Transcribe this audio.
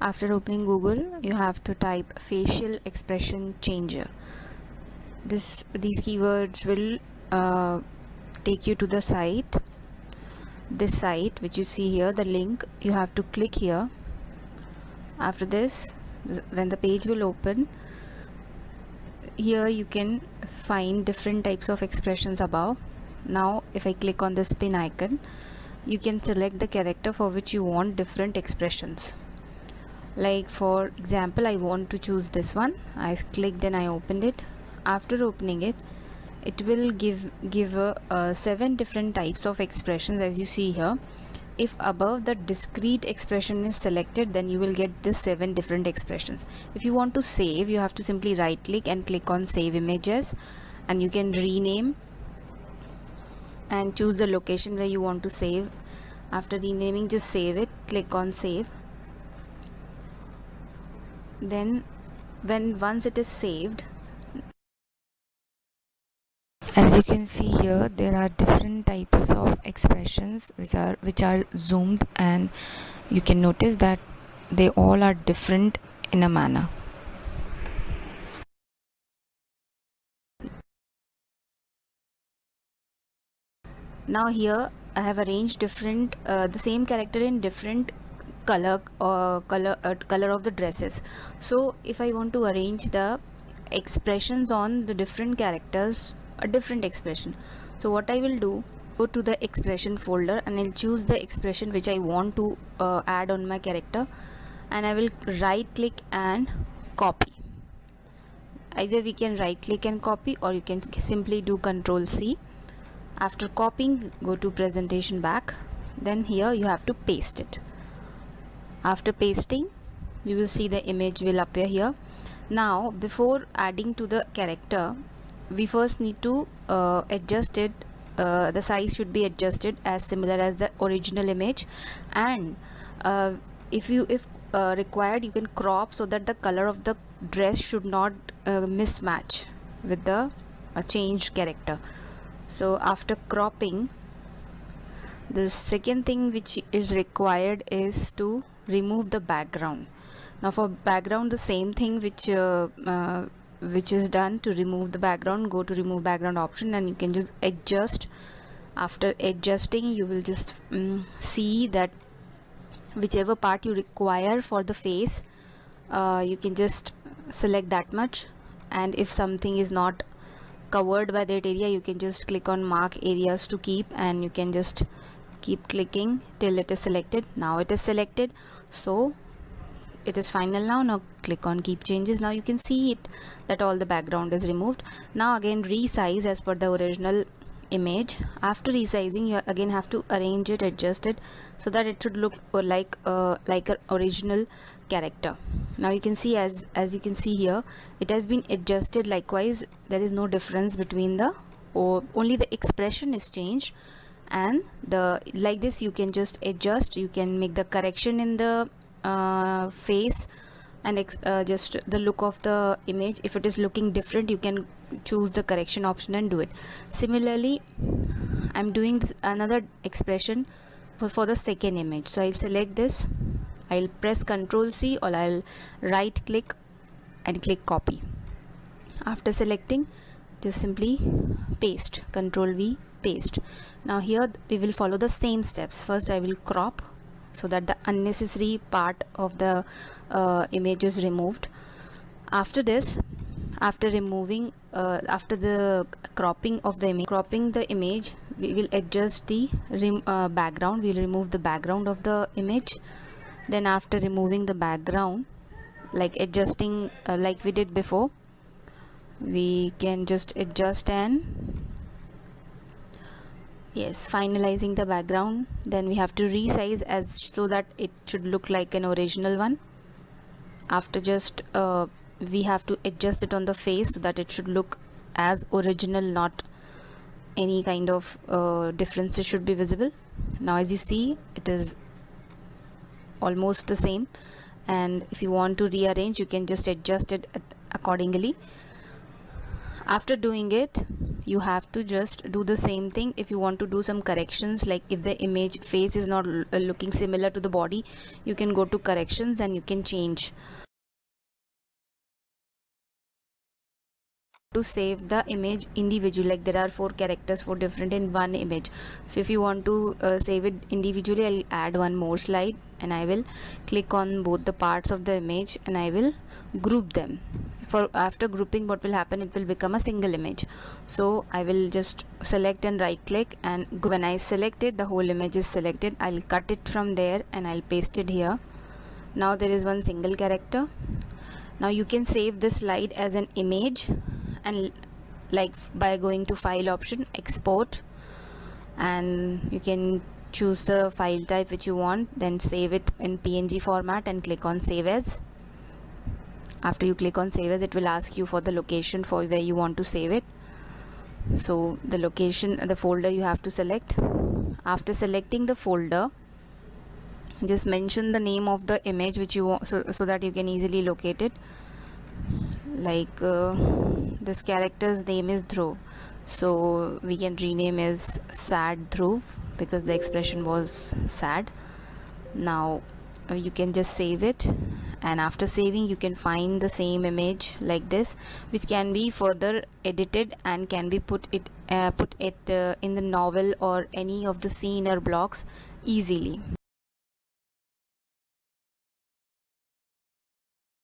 After opening Google, you have to type facial expression changer. These keywords will take you to the site. This site which you see here, the link, you have to click here. After this, when the page will open, here you can find different types of expressions above. Now if I click on this pin icon, you can select the character for which you want different expressions. Like for example, I want to choose this one. I clicked and I opened it. After opening it, it will give 7 different types of expressions, as you see here. If above the discrete expression is selected, then you will get this 7 different expressions. If you want to save, you have to simply right click and click on save images, and you can rename and choose the location where you want to save. After renaming, just save it, click on save. Then once it is saved, as you can see here, there are different types of expressions which are zoomed, and you can notice that they all are different in a manner. Now here I have arranged different the same character in different color of the dresses. So if I want to arrange the expressions on the different characters, a different expression, so what I will do, go to the expression folder and I'll choose the expression which I want to add on my character, and I will right click and copy. Either we can right click and copy, or you can simply do Ctrl C. After copying, go to presentation back, then here you have to paste it. After pasting, you will see the image will appear here. Now before adding to the character, we first need to adjust it. The size should be adjusted as similar as the original image, and if required, you can crop so that the color of the dress should not mismatch with the changed character. So after cropping, the second thing which is required is to remove the background. Now for background, the same thing which is done to remove the background, go to remove background option and you can just adjust. After adjusting, you will just see that whichever part you require for the face, you can just select that much, and if something is not covered by that area, you can just click on mark areas to keep, and you can just keep clicking till it is selected. Now it is selected, so it is final now. Now click on keep changes. Now you can see it that all the background is removed. Now again resize as per the original image. After resizing, you again have to arrange it, adjust it so that it should look like an original character. Now you can see, as you can see here, it has been adjusted. Likewise, there is no difference between the, or only the expression is changed, and the like this you can just adjust. You can make the correction in the face and just the look of the image. If it is looking different, you can choose the correction option and do it. Similarly, I'm doing another expression for the second image. So I'll select this, I'll press Ctrl C, or I'll right click and click copy. After selecting, just simply paste, Ctrl V, paste. Now here we will follow the same steps. First I will crop so that the unnecessary part of the image is removed. After this, after removing after the cropping of the image, we will adjust the background. We will remove the background of the image. Then after removing the background, like adjusting like we did before, we can just adjust and yes, finalizing the background. Then we have to resize as so that it should look like an original one. After just we have to adjust it on the face so that it should look as original, not any kind of differences should be visible. Now as you see, it is almost the same, and if you want to rearrange, you can just adjust it accordingly. After doing it, you have to just do the same thing. If you want to do some corrections, like if the image face is not looking similar to the body, you can go to corrections and you can change to save the image individually. Like there are 4 characters for different in one image, so if you want to save it individually, I'll add one more slide and I will click on both the parts of the image and I will group them. For after grouping, what will happen, it will become a single image. So I will just select and right click, and when I select it, the whole image is selected. I'll cut it from there and I'll paste it here. Now there is one single character. Now you can save this slide as an image, and like by going to file option, export, and you can choose the file type which you want, then save it in PNG format and click on save as. After you click on save as, it will ask you for the location for where you want to save it. So the location, the folder you have to select. After selecting the folder, just mention the name of the image which you want, so that you can easily locate it. Like this character's name is Dhruv, so we can rename as sad Dhruv because the expression was sad. Now you can just save it, and after saving, you can find the same image like this, which can be further edited and can be put in the novel or any of the scene or blocks easily.